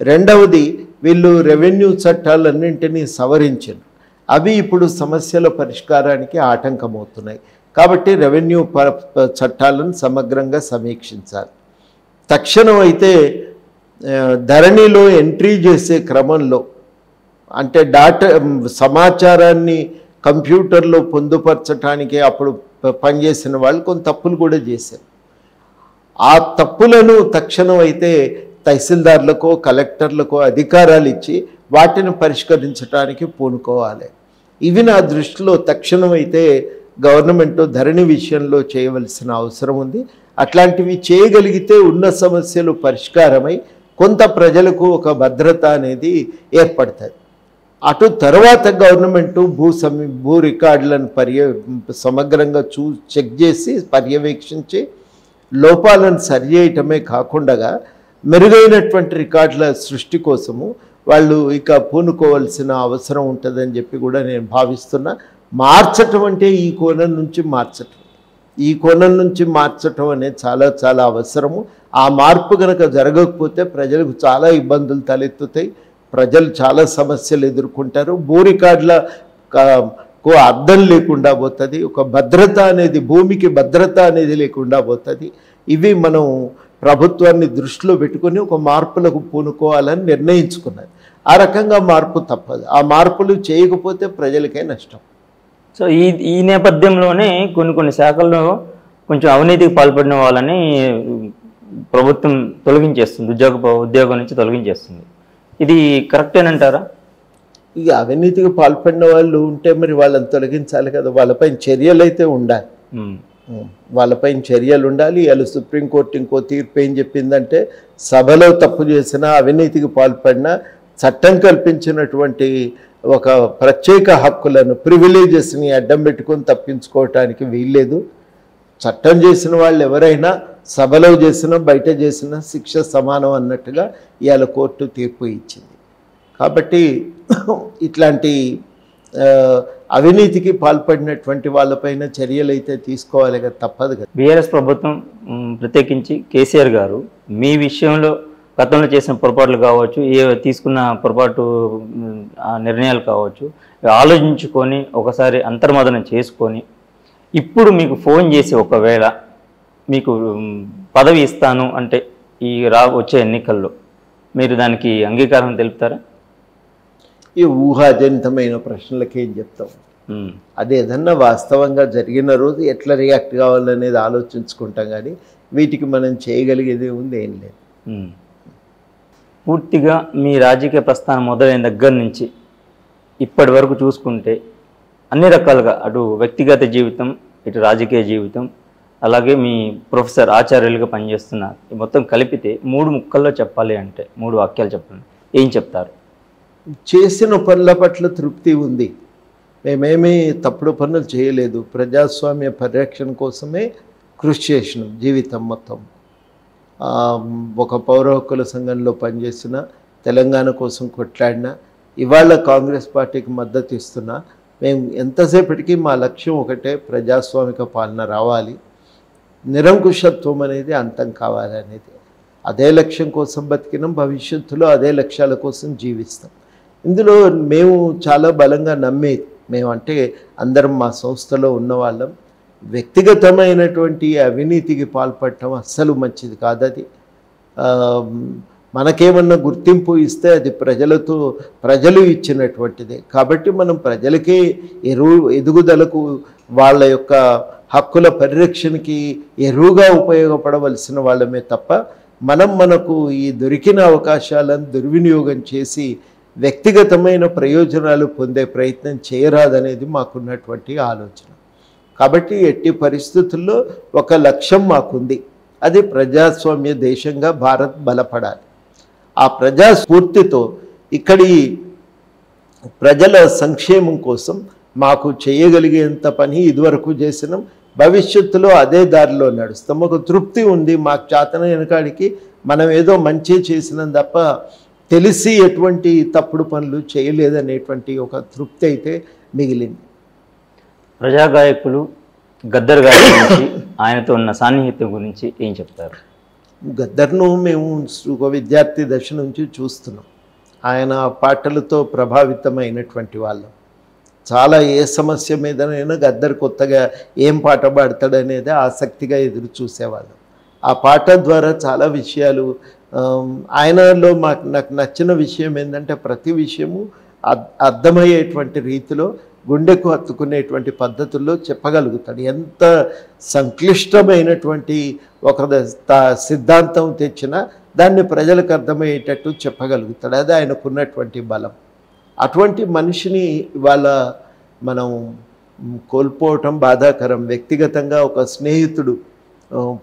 రెండవది వీళ్ళు రెవెన్యూ చట్టాలన్నింటినీ సవరించారు. అవి ఇప్పుడు సమస్యల పరిష్కారానికి ఆటంకమవుతున్నాయి. కాబట్టి రెవెన్యూ చట్టాలను సమగ్రంగా సమీక్షించాలి. తక్షణం అయితే ధరణిలో ఎంట్రీ చేసే క్రమంలో అంటే సమాచారాన్ని కంప్యూటర్లో పొందుపరచడానికి అప్పుడు పనిచేసిన వాళ్ళు కొన్ని తప్పులు కూడా చేశారు. ఆ తప్పులను తక్షణం అయితే తహసీల్దార్లకో కలెక్టర్లకో అధికారాలు ఇచ్చి వాటిని పరిష్కరించడానికి పూనుకోవాలి. ఇవి నా దృష్టిలో తక్షణం అయితే గవర్నమెంట్ ధరణి విషయంలో చేయవలసిన అవసరం ఉంది. అట్లాంటివి చేయగలిగితే ఉన్న సమస్యలు పరిష్కారమై కొంత ప్రజలకు ఒక భద్రత అనేది ఏర్పడుతుంది. అటు తర్వాత గవర్నమెంటు భూ రికార్డులను సమగ్రంగా చెక్ చేసి పర్యవేక్షించి లోపాలను సరిచేయటమే కాకుండా మెరుగైనటువంటి రికార్డుల సృష్టి కోసము వాళ్ళు ఇక పూనుకోవాల్సిన అవసరం ఉంటుందని చెప్పి కూడా నేను భావిస్తున్నా. మార్చటం అంటే ఈ కోణం నుంచి మార్చటం అనేది చాలా చాలా అవసరము. ఆ మార్పు కనుక జరగకపోతే ప్రజలకు చాలా ఇబ్బందులు తలెత్తుతాయి. ప్రజలు చాలా సమస్యలు ఎదుర్కొంటారు. భూ రికార్డులకు అర్థం లేకుండా పోతుంది. ఒక భద్రత అనేది భూమికి భద్రత అనేది లేకుండా పోతుంది. ఇవి మనం ప్రభుత్వాన్ని దృష్టిలో పెట్టుకొని ఒక మార్పులకు పూనుకోవాలని నిర్ణయించుకున్నది. ఆ రకంగా మార్పు తప్పదు. ఆ మార్పులు చేయకపోతే ప్రజలకే నష్టం. సో ఈ నేపథ్యంలోనే కొన్ని శాఖల్లో కొంచెం అవినీతికి పాల్పడిన వాళ్ళని ప్రభుత్వం తొలగించేస్తుంది, ఉద్యోగం నుంచి తొలగించేస్తుంది. ఇది కరెక్టేనంటారా? ఇక అవినీతికి పాల్పడిన వాళ్ళు ఉంటే మరి వాళ్ళని తొలగించాలి కదా. వాళ్ళపైన చర్యలు అయితే ఉండాలి. వాళ్ళపైన చర్యలు ఉండాలి. వాళ్ళు సుప్రీంకోర్టు ఇంకో తీర్పు ఏం చెప్పిందంటే సభలో తప్పు చేసినా అవినీతికి పాల్పడినా చట్టం కల్పించినటువంటి ఒక ప్రత్యేక హక్కులను ప్రివిలేజెస్ని అడ్డం పెట్టుకొని తప్పించుకోవటానికి వీల్లేదు. చట్టం చేసిన వాళ్ళు ఎవరైనా సభలో చేసినా బయట చేసినా శిక్ష సమానం అన్నట్టుగా ఇవాళ కోర్టు తీర్పు ఇచ్చింది. కాబట్టి ఇట్లాంటి అవినీతికి పాల్పడినటువంటి వాళ్ళపైన చర్యలు అయితే తీసుకోవాలి కదా, తప్పదు కదా. బీఆర్ఎస్ ప్రభుత్వం ప్రత్యేకించి కేసీఆర్ గారు మీ విషయంలో గతంలో చేసిన పొరపాట్లు కావచ్చు, తీసుకున్న పొరపాటు నిర్ణయాలు కావచ్చు, ఆలోచించుకొని ఒకసారి అంతర్మదనం చేసుకొని ఇప్పుడు మీకు ఫోన్ చేసి ఒకవేళ మీకు పదవి ఇస్తాను అంటే ఈ వచ్చే ఎన్నికల్లో మీరు దానికి అంగీకారం తెలుపుతారా? ఈ ఊహాజనితమైన ప్రశ్నలకి ఏం చెప్తాం? అదేదన్నా వాస్తవంగా జరిగిన రోజు ఎట్లా రియాక్ట్ కావాలనేది ఆలోచించుకుంటాం, కానీ వీటికి మనం చేయగలిగేది ఉంది ఏం లేదు. పూర్తిగా మీ రాజకీయ ప్రస్థానం మొదలైన దగ్గర నుంచి ఇప్పటి వరకు చూసుకుంటే అన్ని రకాలుగా అటు వ్యక్తిగత జీవితం, ఇటు రాజకీయ జీవితం, అలాగే మీ ప్రొఫెసర్ ఆచార్యులుగా పనిచేస్తున్న మొత్తం కలిపితే 3 ముక్కల్లో చెప్పాలి అంటే 3 వాక్యాలు చెప్పండి, ఏం చెప్తారు? చేసిన పనుల పట్ల తృప్తి ఉంది. మేమేమీ తప్పుడు పనులు చేయలేదు. ప్రజాస్వామ్య పరిరక్షణ కోసమే కృషి చేసినాం జీవితం మొత్తం. ఒక పౌర హక్కుల సంఘంలో పనిచేసిన, తెలంగాణ కోసం కొట్లాడినా, ఇవాళ కాంగ్రెస్ పార్టీకి మద్దతు ఇస్తున్నా. మేము ఎంతసేపటికి మా లక్ష్యం ఒకటే, ప్రజాస్వామిక పాలన రావాలి, నిరంకుశత్వం అనేది అంతం కావాలనేది. అదే లక్ష్యం కోసం బతికినాం, భవిష్యత్తులో అదే లక్ష్యాల కోసం జీవిస్తాం. ఇందులో మేము చాలా బలంగా నమ్మేది, మేమంటే అందరం మా సంస్థలో ఉన్నవాళ్ళం, వ్యక్తిగతమైనటువంటి అవినీతికి పాల్పడటం అస్సలు మంచిది కాదు. అది మనకేమన్నా గుర్తింపు ఇస్తే అది ప్రజలు ఇచ్చినటువంటిదే. కాబట్టి మనం ప్రజలకే ఎదుగుదలకు, వాళ్ళ యొక్క హక్కుల పరిరక్షణకి ఎరువుగా ఉపయోగపడవలసిన వాళ్ళమే తప్ప మనకు ఈ దొరికిన అవకాశాలను దుర్వినియోగం చేసి వ్యక్తిగతమైన ప్రయోజనాలు పొందే ప్రయత్నం చేయరాదనేది మాకున్నటువంటి ఆలోచన. కాబట్టి ఎట్టి పరిస్థితుల్లో ఒక లక్ష్యం మాకుంది, అది ప్రజాస్వామ్య దేశంగా భారత్ బలపడాలి. ఆ ప్రజాస్ఫూర్తితో ఇక్కడి ప్రజల సంక్షేమం కోసం మాకు చేయగలిగేంత పని ఇదివరకు చేసినాం, భవిష్యత్తులో అదే దారిలో నడుస్తాం. ఒక తృప్తి ఉంది, మాకు చేతనైన కాడికి మనం ఏదో మంచి చేసినాం తప్ప తెలిసి ఎటువంటి తప్పుడు పనులు చేయలేదనేటువంటి ఒక తృప్తి అయితే మిగిలింది. ప్రజాగాయకులు గద్దర్ గారి గురించి, ఆయనతో ఉన్న సాన్నిహిత్యం గురించి ఏం చెప్తారు? గద్దర్ను మేము ఒక విద్యార్థి దశ నుంచి చూస్తున్నాం. ఆయన పాటలతో ప్రభావితమైనటువంటి వాళ్ళం. చాలా ఏ సమస్య మీదనైనా గద్దర్ కొత్తగా ఏం పాట పాడతాడనేది ఆసక్తిగా ఎదురు చూసేవాళ్ళం. ఆ పాట ద్వారా చాలా విషయాలు ఆయనలో నాకు నచ్చిన విషయం ఏంటంటే ప్రతి విషయము అర్థమయ్యేటువంటి రీతిలో గుండెకు హత్తుకునేటువంటి పద్ధతుల్లో చెప్పగలుగుతాడు. ఎంత సంక్లిష్టమైనటువంటి ఒక సిద్ధాంతం తెచ్చినా దాన్ని ప్రజలకు అర్థమయ్యేటట్టు చెప్పగలుగుతాడు. అది ఆయనకున్నటువంటి బలం. అటువంటి మనిషిని ఇవాళ మనం కోల్పోవటం బాధాకరం. వ్యక్తిగతంగా ఒక స్నేహితుడు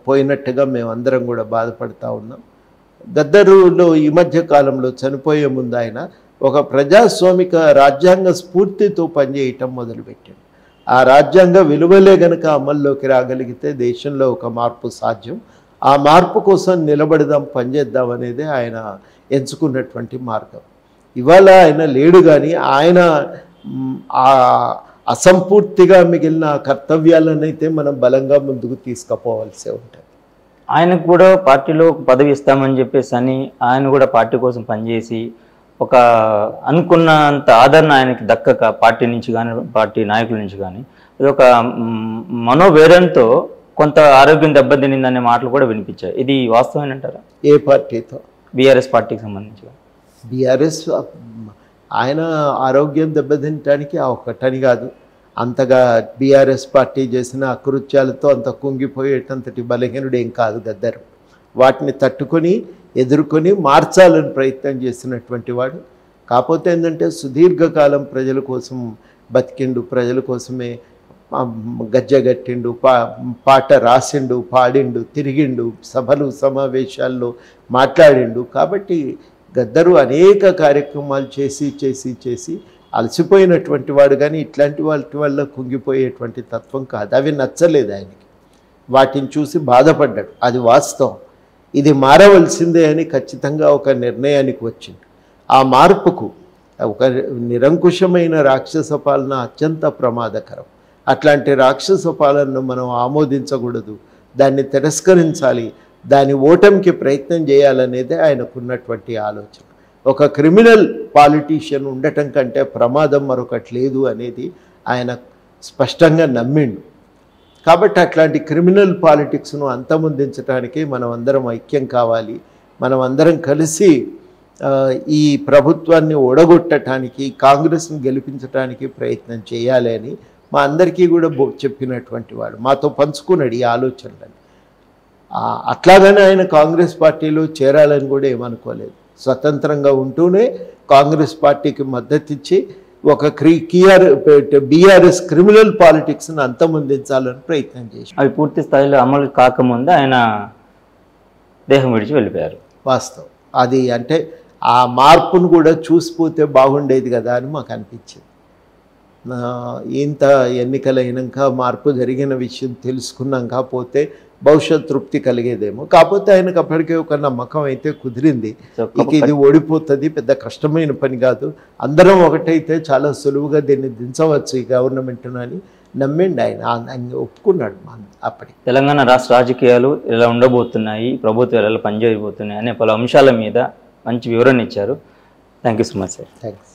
పోయినట్టుగా మేమందరం కూడా బాధపడతా ఉన్నాం. గద్దరులో ఈ మధ్య కాలంలో చనిపోయే ముందు ఆయన ఒక ప్రజాస్వామిక రాజ్యాంగ స్ఫూర్తితో పనిచేయటం మొదలుపెట్టాడు. ఆ రాజ్యాంగ విలువలే గనక అమల్లోకి రాగలిగితే దేశంలో ఒక మార్పు సాధ్యం. ఆ మార్పు కోసం నిలబడదాం, పనిచేద్దాం అనేది ఆయన ఎంచుకున్నటువంటి మార్గం. ఇవాళ ఆయన లేడు, కానీ ఆయన అసంపూర్తిగా మిగిలిన కర్తవ్యాలనైతే మనం బలంగా ముందుకు తీసుకుపోవాల్సి ఉంటుంది. ఆయనకు కూడా పార్టీలో పదవి ఇస్తామని చెప్పేసి అని ఆయన కూడా పార్టీ కోసం పనిచేసి ఒక అనుకున్నంత ఆదరణ ఆయనకి దక్కక పార్టీ నుంచి కానీ పార్టీ నాయకుల నుంచి కానీ ఇది ఒక మనోవేదంతో కొంత ఆరోగ్యం దెబ్బతినిందనే మాటలు కూడా వినిపించాయి. ఇది వాస్తవేనంటారా? ఏ పార్టీతో? బీఆర్ఎస్ పార్టీకి సంబంధించి. బీఆర్ఎస్ ఆయన ఆరోగ్యం దెబ్బతినటానికి ఒక్కటని కాదు, అంతగా బీఆర్ఎస్ పార్టీ చేసిన అకృత్యాలతో అంత కుంగిపోయేటంతటి బలహీనుడు ఏం కాదు గద్దరు. వాటిని తట్టుకొని ఎదుర్కొని మార్చాలని ప్రయత్నం చేసినటువంటి వాడు. కాకపోతే ఏంటంటే సుదీర్ఘకాలం ప్రజల కోసం బతికిండు, ప్రజల కోసమే గజ్జగట్టిండు, పాట రాసిండు, పాడిండు, తిరిగిండు, సభలు సమావేశాల్లో మాట్లాడిండు. కాబట్టి గద్దరు అనేక కార్యక్రమాలు చేసి చేసి చేసి అలసిపోయినటువంటి వాడు, కానీ ఇట్లాంటి వాటి వల్ల కుంగిపోయేటువంటి తత్వం కాదు. అవి నచ్చలేదు ఆయనకి, వాటిని చూసి బాధపడ్డాడు. అది వాస్తవం. ఇది మారవలసిందే అని ఖచ్చితంగా ఒక నిర్ణయానికి వచ్చింది. ఆ మార్పుకు ఒక నిరంకుశమైన రాక్షస పాలన అత్యంత ప్రమాదకరం. అట్లాంటి రాక్షస పాలనను మనం ఆమోదించకూడదు, దాన్ని తిరస్కరించాలి, దాని ఓటమికి ప్రయత్నం చేయాలనేదే ఆయనకున్నటువంటి ఆలోచన. ఒక క్రిమినల్ పాలిటీషియన్ ఉండటం కంటే ప్రమాదం మరొకటి లేదు అనేది ఆయన స్పష్టంగా నమ్మిండు. కాబట్టి అట్లాంటి క్రిమినల్ పాలిటిక్స్ను అంతమొందించడానికి మనం అందరం ఐక్యం కావాలి. మనం అందరం కలిసి ఈ ప్రభుత్వాన్ని ఓడగొట్టడానికి, కాంగ్రెస్ను గెలిపించడానికి ప్రయత్నం చేయాలి అని మా అందరికీ కూడా చెప్పినటువంటి వాడు, మాతో పంచుకున్నాడు ఈ ఆలోచనలని. అట్లాగనే ఆయన కాంగ్రెస్ పార్టీలో చేరాలని కూడా ఏమనుకోలేదు. స్వతంత్రంగా ఉంటూనే కాంగ్రెస్ పార్టీకి మద్దతు ఇచ్చి ఒక బీఆర్ఎస్ క్రిమినల్ పాలిటిక్స్ను అంతమొందించాలని ప్రయత్నం చేసి అవి పూర్తి స్థాయిలో అమలు కాకముందే ఆయన దేహం విడిచి వెళ్ళిపోయారు. వాస్తవం అది. అంటే ఆ మార్పును కూడా చూసిపోతే బాగుండేది కదా అని మాకు అనిపించింది. ఇంత ఎన్నికలైనాక మార్పు జరిగిన విషయం తెలుసుకున్నాక పోతే బహుశా తృప్తి కలిగేదేమో. కాకపోతే ఆయనకు అప్పటికే ఒక నమ్మకం అయితే కుదిరింది, ఇక ఇది ఓడిపోతుంది, పెద్ద కష్టమైన పని కాదు, అందరం ఒకటైతే చాలా సులువుగా దీన్ని దించవచ్చు ఈ గవర్నమెంట్ను అని నమ్మిండి ఆయన ఒప్పుకున్నాడు. అప్పటికి తెలంగాణ రాష్ట్ర రాజకీయాలు ఎలా ఉండబోతున్నాయి, ప్రభుత్వాలు ఎలా పనిచేయబోతున్నాయి అనే పలు అంశాల మీద మంచి వివరణ ఇచ్చారు. Thank you so much sir. Thanks.